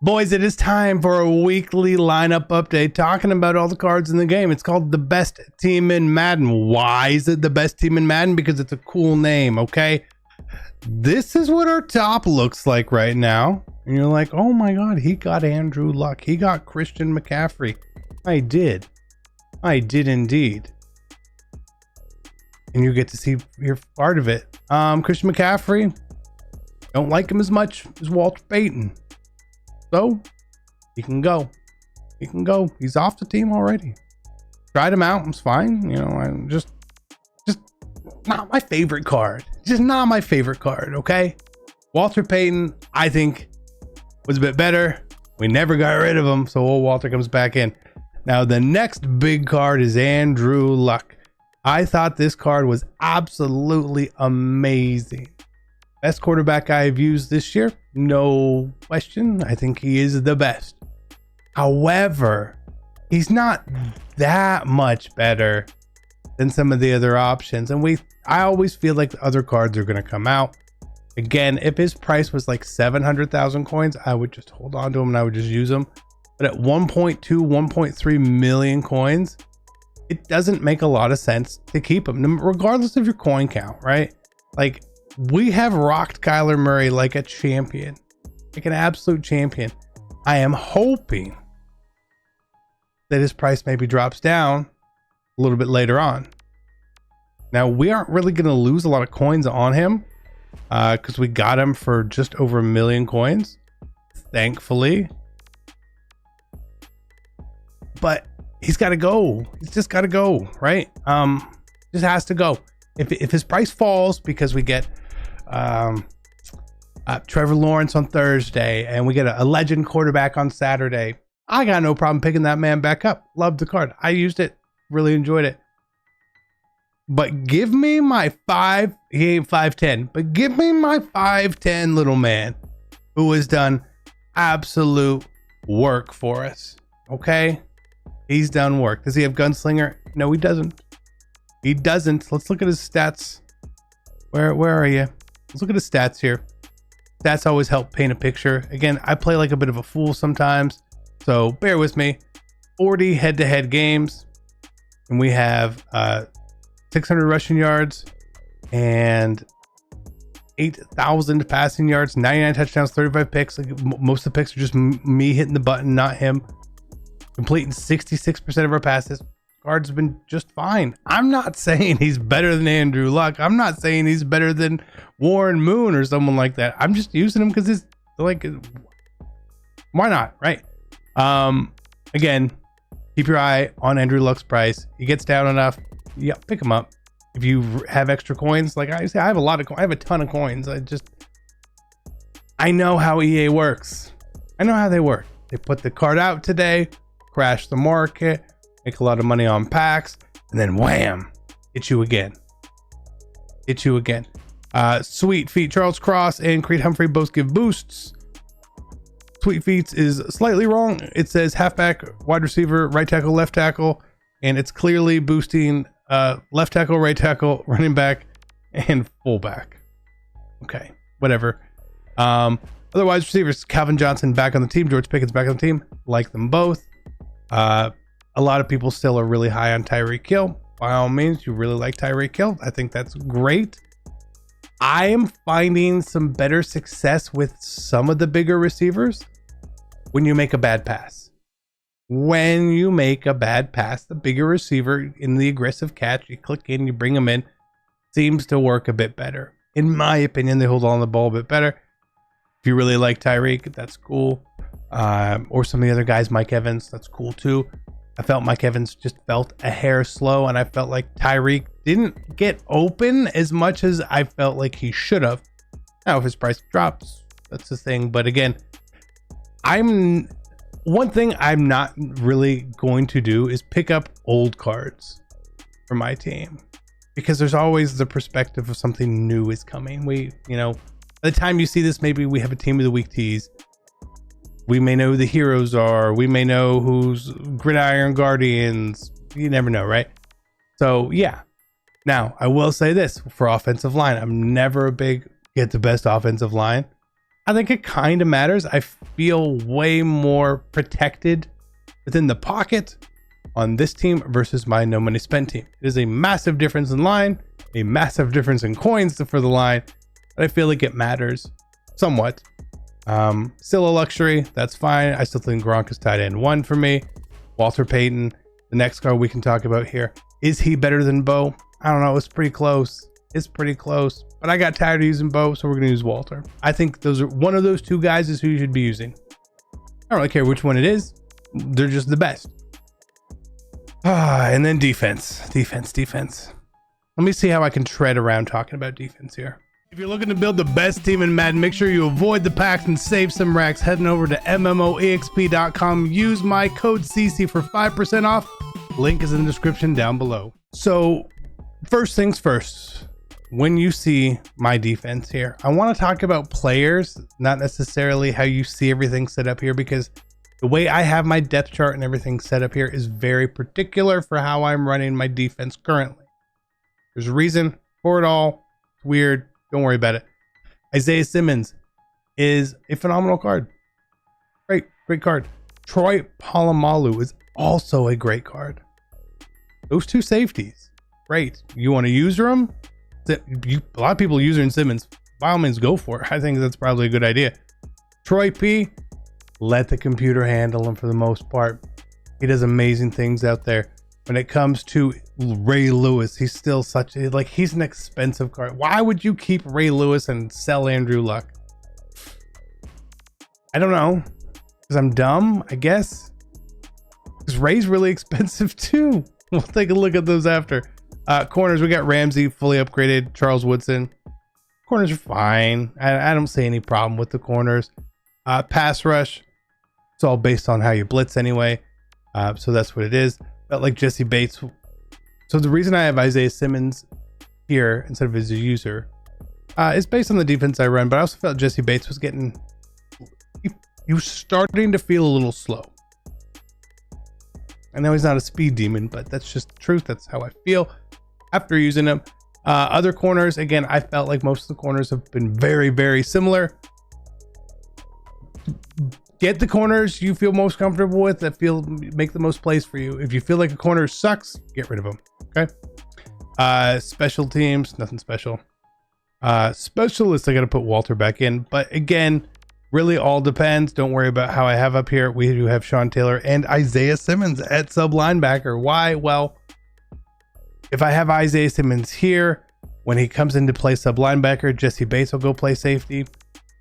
Boys, it is time for a weekly lineup update talking about all the cards in the game. It's called the best team in Madden. Why is it the best team in Madden? Because it's a cool name, okay? This is what our top looks like right now. And you're like, oh my God, he got Andrew Luck. He got Christian McCaffrey. I did indeed. And you get to see your part of it. Christian McCaffrey, don't like him as much as Walter Payton. So he can go. He's off the team already. Tried him out. It's fine. You know, I'm just not my favorite card. Just not my favorite card. Okay. Walter Payton, I think, was a bit better. We never got rid of him. So old Walter comes back in. Now the next big card is Andrew Luck. I thought this card was absolutely amazing. Best quarterback I've used this year, no question. I think he is the best. However, he's not that much better than some of the other options. And I always feel like the other cards are going to come out. Again, if his price was like 700,000 coins, I would just hold on to him and I would just use him. But at 1.2, 1.3 million coins, it doesn't make a lot of sense to keep him, regardless of your coin count, right? Like, we have rocked Kyler Murray like a champion, like an absolute champion. I am hoping that his price maybe drops down a little bit later on. Now, we aren't really going to lose a lot of coins on him because we got him for just over 1 million coins, thankfully. But he's got to go. He's just got to go, right? Just has to go. If his price falls because we get Trevor Lawrence on Thursday and we get a legend quarterback on Saturday, I got no problem picking that man back up. Loved the card. I used it. Really enjoyed it. But give me my he ain't 5'10", but give me my 5'10" little man who has done absolute work for us. Okay? He's done work. Does he have Gunslinger? No, he doesn't. He doesn't. Let's look at his stats. Where are you? Let's look at his stats here. Stats always help paint a picture. Again, I play like a bit of a fool sometimes, so bear with me. 40 head-to-head games, and we have 600 rushing yards and 8,000 passing yards, 99 touchdowns, 35 picks. Like, most of the picks are just me hitting the button, not him. Completing 66% of our passes. Card's been just fine. I'm not saying he's better than Andrew Luck. I'm not saying he's better than Warren Moon or someone like that. I'm just using him because it's like, why not, right? Again, keep your eye on Andrew Luck's price. He gets down enough, yeah, pick him up. If you have extra coins, like I say, I have a ton of coins. I know how EA works. I know how they work. They put the card out today, crash the market, make a lot of money on packs, and then wham, hit you again. Sweet Feet, Charles Cross and Creed Humphrey both give boosts. Sweet Feet is slightly wrong. It says halfback, wide receiver, right tackle, left tackle, and it's clearly boosting left tackle, right tackle, running back, and fullback. Okay, whatever. Otherwise, receivers, Calvin Johnson back on the team, George Pickens back on the team. Like them both. A lot of people still are really high on Tyreek Hill. By all means, you really like Tyreek Hill. I think that's great. I am finding some better success with some of the bigger receivers when you make a bad pass. When you make a bad pass, the bigger receiver in the aggressive catch, you click in, you bring them in, seems to work a bit better. In my opinion, they hold on the ball a bit better. If you really like Tyreek, that's cool. Or some of the other guys, Mike Evans, that's cool too. I felt Mike Evans just felt a hair slow, and I felt like Tyreek didn't get open as much as I felt like he should have. Now, if his price drops, that's the thing. But again, one thing I'm not really going to do is pick up old cards for my team, because there's always the perspective of something new is coming. By the time you see this, maybe we have a team of the week tease. We may know who the heroes are. We may know who's Gridiron Guardians. You never know, right? So, yeah. Now, I will say this for offensive line. I'm never a big get the best offensive line. I think it kind of matters. I feel way more protected within the pocket on this team versus my no money spent team. It is a massive difference in line, a massive difference in coins for the line, but I feel like it matters somewhat. Still a luxury, that's fine. I still think Gronk is tight end 1 for me. Walter Payton, the next card we can talk about here. Is he better than Bo? I don't know, it's pretty close. It's pretty close, but I got tired of using Bo, so we're gonna use Walter. I think those are one of those two guys is who you should be using. I don't really care which one it is. They're just the best. And then defense. Let me see how I can tread around talking about defense here. If you're looking to build the best team in Madden, make sure you avoid the packs and save some racks. Heading over to MMOEXP.com. Use my code CC for 5% off. Link is in the description down below. So first things first, when you see my defense here, I want to talk about players, not necessarily how you see everything set up here, because the way I have my depth chart and everything set up here is very particular for how I'm running my defense currently. There's a reason for it all. It's weird. Don't worry about it. Isaiah Simmons is a phenomenal card. Great card. Troy Polamalu is also a great card. Those two safeties, great. You want to use them? A lot of people using Simmons. By all means, go for it. I think that's probably a good idea. Troy P, let the computer handle him for the most part. He does amazing things out there. When it comes to Ray Lewis, he's still he's an expensive card. Why would you keep Ray Lewis and sell Andrew Luck? I don't know. Because I'm dumb, I guess. Because Ray's really expensive too. We'll take a look at those after. Corners, we got Ramsey fully upgraded. Charles Woodson. Corners are fine. I don't see any problem with the corners. Pass rush, it's all based on how you blitz anyway. So that's what it is. Felt like Jesse Bates. So the reason I have Isaiah Simmons here instead of as a user is based on the defense I run, but I also felt Jesse Bates was getting, he was starting to feel a little slow. I know he's not a speed demon, but that's just the truth. That's how I feel after using him. Other corners, again, I felt like most of the corners have been very, very similar. Get the corners you feel most comfortable with that make the most plays for you. If you feel like a corner sucks, get rid of them. Okay. Special teams, nothing special. Specialists, I got to put Walter back in, but again, really all depends. Don't worry about how I have up here. We do have Sean Taylor and Isaiah Simmons at sub linebacker. Why? Well, if I have Isaiah Simmons here, when he comes into play sub linebacker, Jesse Bates will go play safety.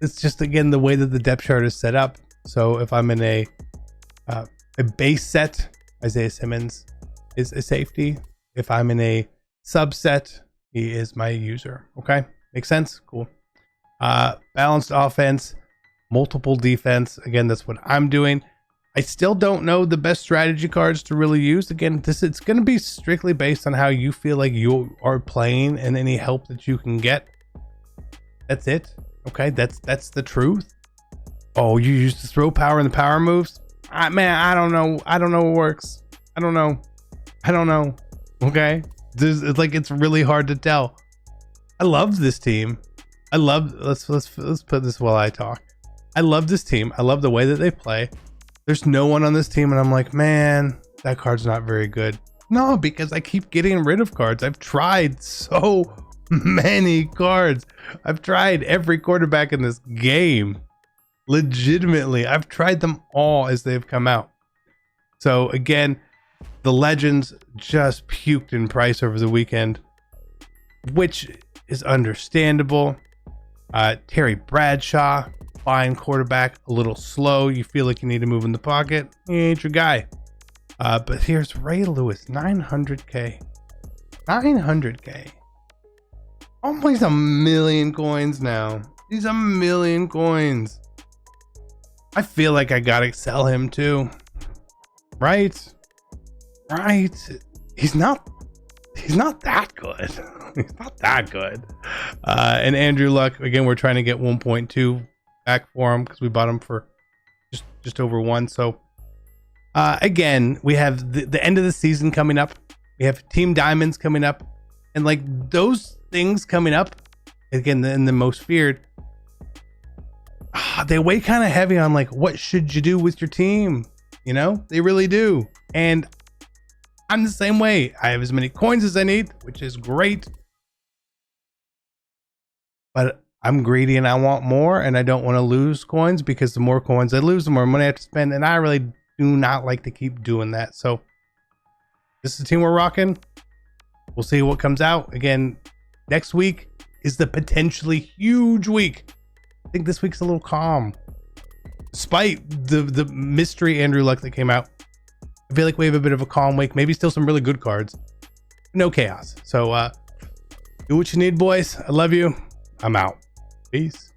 It's just, again, the way that the depth chart is set up. So if I'm in a base set, Isaiah Simmons is a safety. If I'm in a subset, he is my user. Okay, makes sense. Cool. Balanced offense, multiple defense. Again, that's what I'm doing. I still don't know the best strategy cards to really use. Again, it's going to be strictly based on how you feel like you are playing and any help that you can get. That's it. Okay, that's the truth. Oh, you use the throw power and the power moves? Man, I don't know. I don't know what works. I don't know. Okay, it's really hard to tell. I love this team. Let's put this while I talk. I love this team. I love the way that they play. There's no one on this team, and I'm like, man, that card's not very good. No, because I keep getting rid of cards. I've tried so many cards. I've tried every quarterback in this game. Legitimately, I've tried them all as they've come out. So again, the legends just puked in price over the weekend, which is understandable. Terry Bradshaw, fine quarterback, a little slow. You feel like you need to move in the pocket. He ain't your guy. But here's Ray Lewis, 900K. 900K. Almost 1 million coins now. He's 1 million coins. I feel like I gotta sell him too. Right? He's not that good. He's not that good. And Andrew Luck, again, we're trying to get 1.2 back for him because we bought him for just over 1. So again, we have the end of the season coming up. We have Team Diamonds coming up, and like those things coming up, again, in the most feared, they weigh kind of heavy on like, what should you do with your team? You know, they really do. And I'm the same way. I have as many coins as I need, which is great. But I'm greedy and I want more, and I don't want to lose coins, because the more coins I lose, the more money I have to spend. And I really do not like to keep doing that. So this is the team we're rocking. We'll see what comes out. Again, next week is the potentially huge week. I think this week's a little calm. Despite the mystery Andrew Luck that came out, I feel like we have a bit of a calm week. Maybe still some really good cards. No chaos. So do what you need, boys. I love you. I'm out. Peace.